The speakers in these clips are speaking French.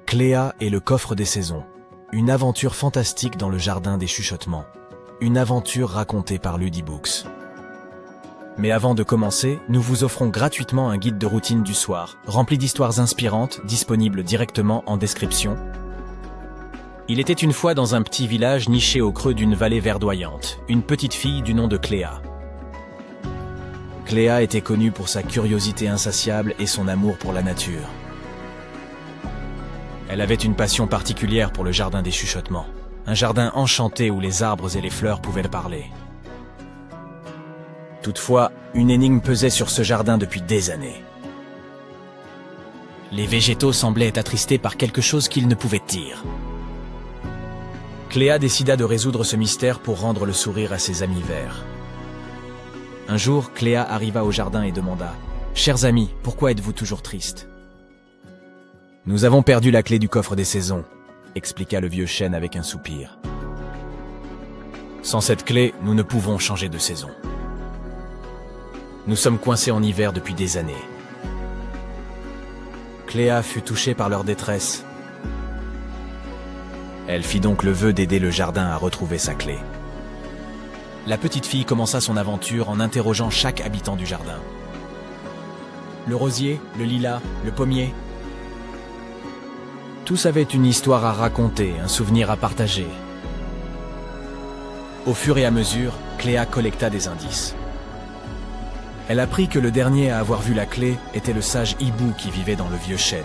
Cléa et le coffre des saisons. Une aventure fantastique dans le jardin des chuchotements. Une aventure racontée par Ludibooks. Mais avant de commencer, nous vous offrons gratuitement un guide de routine du soir, rempli d'histoires inspirantes, disponible directement en description. Il était une fois dans un petit village niché au creux d'une vallée verdoyante, une petite fille du nom de Cléa. Cléa était connue pour sa curiosité insatiable et son amour pour la nature. Elle avait une passion particulière pour le jardin des chuchotements, un jardin enchanté où les arbres et les fleurs pouvaient parler. Toutefois, une énigme pesait sur ce jardin depuis des années. Les végétaux semblaient être attristés par quelque chose qu'ils ne pouvaient dire. Cléa décida de résoudre ce mystère pour rendre le sourire à ses amis verts. Un jour, Cléa arriva au jardin et demanda « Chers amis, pourquoi êtes-vous toujours tristes ?»« Nous avons perdu la clé du coffre des saisons, » expliqua le vieux chêne avec un soupir. « Sans cette clé, nous ne pouvons changer de saison. Nous sommes coincés en hiver depuis des années. » Cléa fut touchée par leur détresse. Elle fit donc le vœu d'aider le jardin à retrouver sa clé. La petite fille commença son aventure en interrogeant chaque habitant du jardin. Le rosier, le lilas, le pommier. Tous avaient une histoire à raconter, un souvenir à partager. Au fur et à mesure, Cléa collecta des indices. Elle apprit que le dernier à avoir vu la clé était le sage hibou qui vivait dans le vieux chêne.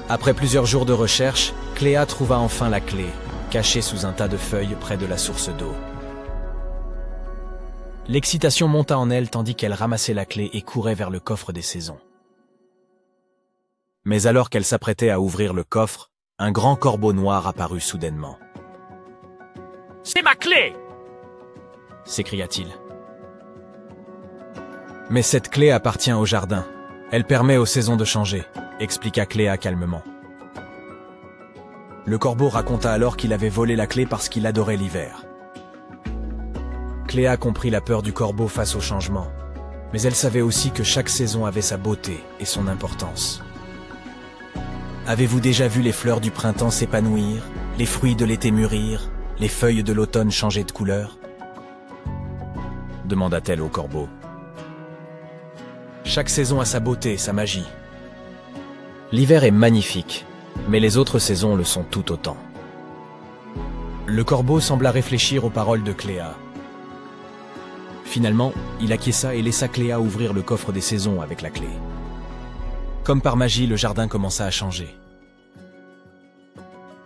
Après plusieurs jours de recherche, Cléa trouva enfin la clé, cachée sous un tas de feuilles près de la source d'eau. L'excitation monta en elle tandis qu'elle ramassait la clé et courait vers le coffre des saisons. Mais alors qu'elle s'apprêtait à ouvrir le coffre, un grand corbeau noir apparut soudainement. « C'est ma clé !» s'écria-t-il. « Mais cette clé appartient au jardin. Elle permet aux saisons de changer, » expliqua Cléa calmement. Le corbeau raconta alors qu'il avait volé la clé parce qu'il adorait l'hiver. Cléa comprit la peur du corbeau face au changement, mais elle savait aussi que chaque saison avait sa beauté et son importance. Avez-vous déjà vu les fleurs du printemps s'épanouir, les fruits de l'été mûrir, les feuilles de l'automne changer de couleur ? Demanda-t-elle au corbeau. Chaque saison a sa beauté, sa magie. L'hiver est magnifique, mais les autres saisons le sont tout autant. Le corbeau sembla réfléchir aux paroles de Cléa. Finalement, il acquiesça et laissa Cléa ouvrir le coffre des saisons avec la clé. Comme par magie, le jardin commença à changer.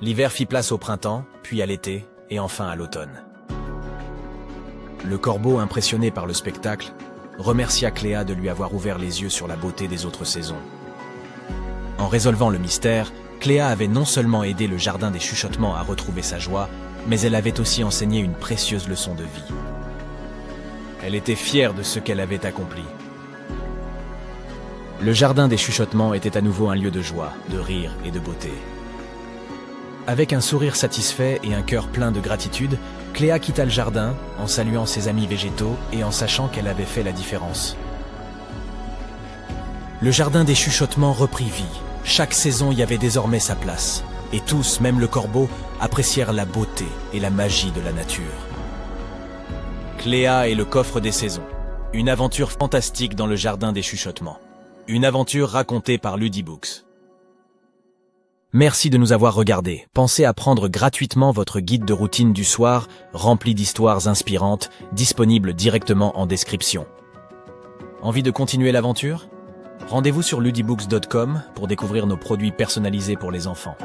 L'hiver fit place au printemps, puis à l'été, et enfin à l'automne. Le corbeau, impressionné par le spectacle, remercia Cléa de lui avoir ouvert les yeux sur la beauté des autres saisons. En résolvant le mystère, Cléa avait non seulement aidé le jardin des chuchotements à retrouver sa joie, mais elle avait aussi enseigné une précieuse leçon de vie. Elle était fière de ce qu'elle avait accompli. Le jardin des chuchotements était à nouveau un lieu de joie, de rire et de beauté. Avec un sourire satisfait et un cœur plein de gratitude, Cléa quitta le jardin en saluant ses amis végétaux et en sachant qu'elle avait fait la différence. Le jardin des chuchotements reprit vie. Chaque saison y avait désormais sa place. Et tous, même le corbeau, apprécièrent la beauté et la magie de la nature. Cléa et le coffre des saisons. Une aventure fantastique dans le jardin des chuchotements. Une aventure racontée par Ludibooks. Merci de nous avoir regardés. Pensez à prendre gratuitement votre guide de routine du soir, rempli d'histoires inspirantes, disponible directement en description. Envie de continuer l'aventure ? Rendez-vous sur ludibooks.com pour découvrir nos produits personnalisés pour les enfants.